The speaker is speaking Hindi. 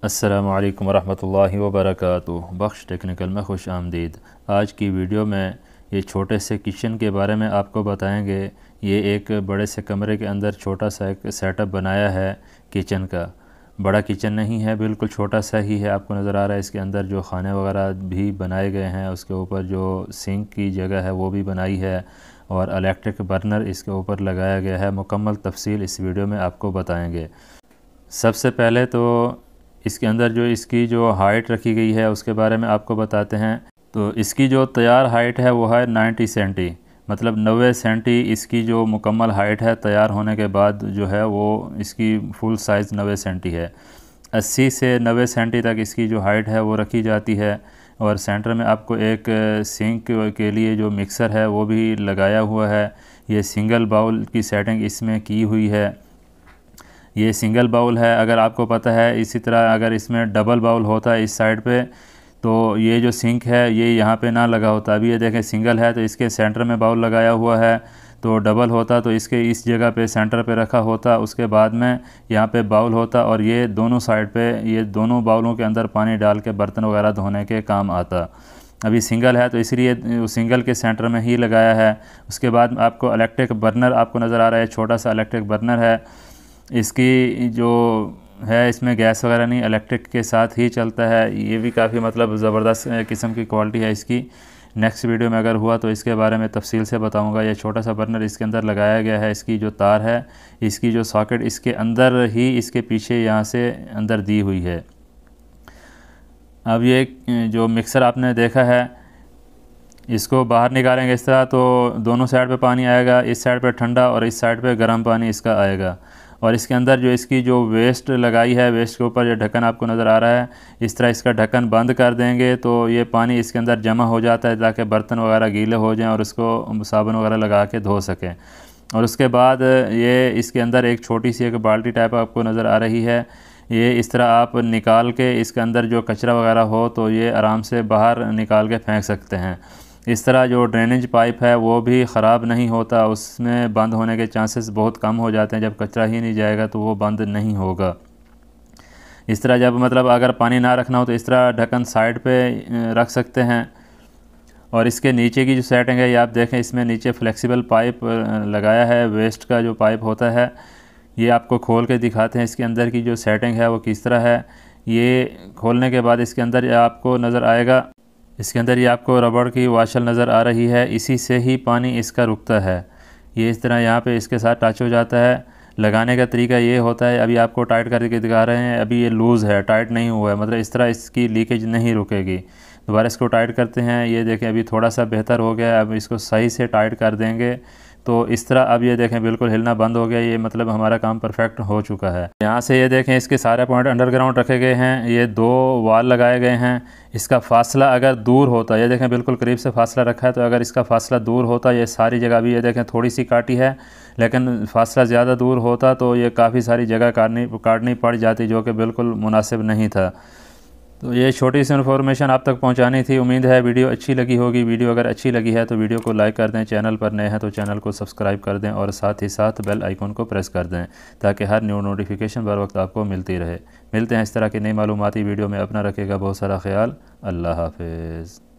अस्सलामु अलैकुम वरहमतुल्लाहि वबरकातुहू। बख्श टेक्निकल में खुश आमदीद। आज की वीडियो में ये छोटे से किचन के बारे में आपको बताएंगे। ये एक बड़े से कमरे के अंदर छोटा सा एक सेटअप बनाया है किचन का। बड़ा किचन नहीं है, बिल्कुल छोटा सा ही है। आपको नज़र आ रहा है इसके अंदर जो खाने वगैरह भी बनाए गए हैं, उसके ऊपर जो सिंक की जगह है वो भी बनाई है और इलेक्ट्रिक बर्नर इसके ऊपर लगाया गया है। मुकम्मल तफसील इस वीडियो में आपको बताएंगे। सबसे पहले तो इसके अंदर जो इसकी जो हाइट रखी गई है उसके बारे में आपको बताते हैं। तो इसकी जो तैयार हाइट है वो है 90 सेंटी, मतलब 90 सेंटी इसकी जो मुकम्मल हाइट है तैयार होने के बाद जो है वो इसकी फुल साइज़ 90 सेंटी है। 80 से 90 सेंटी तक इसकी जो हाइट है वो रखी जाती है। और सेंटर में आपको एक सिंक के लिए जो मिक्सर है वो भी लगाया हुआ है। ये सिंगल बाउल की सेटिंग इसमें की हुई है। ये सिंगल बाउल है, अगर आपको पता है। इसी तरह अगर इसमें डबल बाउल होता है इस साइड पे तो ये जो सिंक है ये यहाँ पे ना लगा होता। अभी ये देखें सिंगल है तो इसके सेंटर में बाउल लगाया हुआ है। तो डबल होता तो इसके इस जगह पे सेंटर पे रखा होता, उसके बाद में यहाँ पे बाउल होता और ये दोनों साइड पे ये दोनों बाउलों के अंदर पानी डाल के बर्तन वगैरह धोने के काम आता। अभी सिंगल है तो इसलिए सिंगल के सेंटर में ही लगाया है। उसके बाद आपको इलेक्ट्रिक बर्नर आपको नज़र आ रहा है, छोटा सा इलेक्ट्रिक बर्नर है। इसकी जो है इसमें गैस वगैरह नहीं, इलेक्ट्रिक के साथ ही चलता है। ये भी काफ़ी मतलब ज़बरदस्त किस्म की क्वालिटी है इसकी। नेक्स्ट वीडियो में अगर हुआ तो इसके बारे में तफसील से बताऊंगा। ये छोटा सा बर्नर इसके अंदर लगाया गया है। इसकी जो तार है, इसकी जो सॉकेट इसके अंदर ही इसके पीछे यहाँ से अंदर दी हुई है। अब ये जो मिक्सर आपने देखा है इसको बाहर निकालेंगे इस तरह तो दोनों साइड पे पानी आएगा। इस साइड पे ठंडा और इस साइड पे गर्म पानी इसका आएगा। और इसके अंदर जो इसकी जो वेस्ट लगाई है, वेस्ट के ऊपर जो ढक्कन आपको नज़र आ रहा है, इस तरह इसका ढक्कन बंद कर देंगे तो ये पानी इसके अंदर जमा हो जाता है ताकि बर्तन वगैरह गीले हो जाएं और इसको साबुन वगैरह लगा के धो सकें। और उसके बाद ये इसके अंदर एक छोटी सी एक बाल्टी टाइप आपको नज़र आ रही है। ये इस तरह आप निकाल के इसके अंदर जो कचरा वगैरह हो तो ये आराम से बाहर निकाल के फेंक सकते हैं। इस तरह जो ड्रेनेज पाइप है वो भी ख़राब नहीं होता, उसमें बंद होने के चांसेस बहुत कम हो जाते हैं। जब कचरा ही नहीं जाएगा तो वो बंद नहीं होगा। इस तरह जब मतलब अगर पानी ना रखना हो तो इस तरह ढक्कन साइड पे रख सकते हैं। और इसके नीचे की जो सेटिंग है ये आप देखें, इसमें नीचे फ्लेक्सिबल पाइप लगाया है। वेस्ट का जो पाइप होता है ये आपको खोल के दिखाते हैं। इसके अंदर की जो सेटिंग है वो किस तरह है। ये खोलने के बाद इसके अंदर आपको नज़र आएगा, इसके अंदर ये आपको रबड़ की वाशल नज़र आ रही है। इसी से ही पानी इसका रुकता है। ये इस तरह यहाँ पे इसके साथ टच हो जाता है। लगाने का तरीका ये होता है, अभी आपको टाइट करके दिखा रहे हैं। अभी ये लूज़ है, टाइट नहीं हुआ है, मतलब इस तरह इसकी लीकेज नहीं रुकेगी। दोबारा इसको टाइट करते हैं। ये देखें अभी थोड़ा सा बेहतर हो गया। अब इसको सही से टाइट कर देंगे तो इस तरह अब ये देखें बिल्कुल हिलना बंद हो गया। ये मतलब हमारा काम परफेक्ट हो चुका है। यहाँ से ये देखें इसके सारे पॉइंट अंडरग्राउंड रखे गए हैं। ये दो वाल लगाए गए हैं। इसका फासला अगर दूर होता, ये देखें बिल्कुल करीब से फासला रखा है, तो अगर इसका फासला दूर होता ये सारी जगह भी ये देखें थोड़ी सी काटी है, लेकिन फासला ज़्यादा दूर होता तो ये काफ़ी सारी जगह काटनी पड़ जाती, जो कि बिल्कुल मुनासिब नहीं था। तो ये छोटी सी इन्फॉर्मेशन आप तक पहुंचानी थी। उम्मीद है वीडियो अच्छी लगी होगी। वीडियो अगर अच्छी लगी है तो वीडियो को लाइक कर दें। चैनल पर नए हैं तो चैनल को सब्सक्राइब कर दें और साथ ही साथ बेल आइकन को प्रेस कर दें ताकि हर न्यू नोटिफिकेशन बर वक्त आपको मिलती रहे। मिलते हैं इस तरह की नई मालूमाती वीडियो में। अपना रखिएगा बहुत सारा ख्याल। अल्लाह हाफिज़।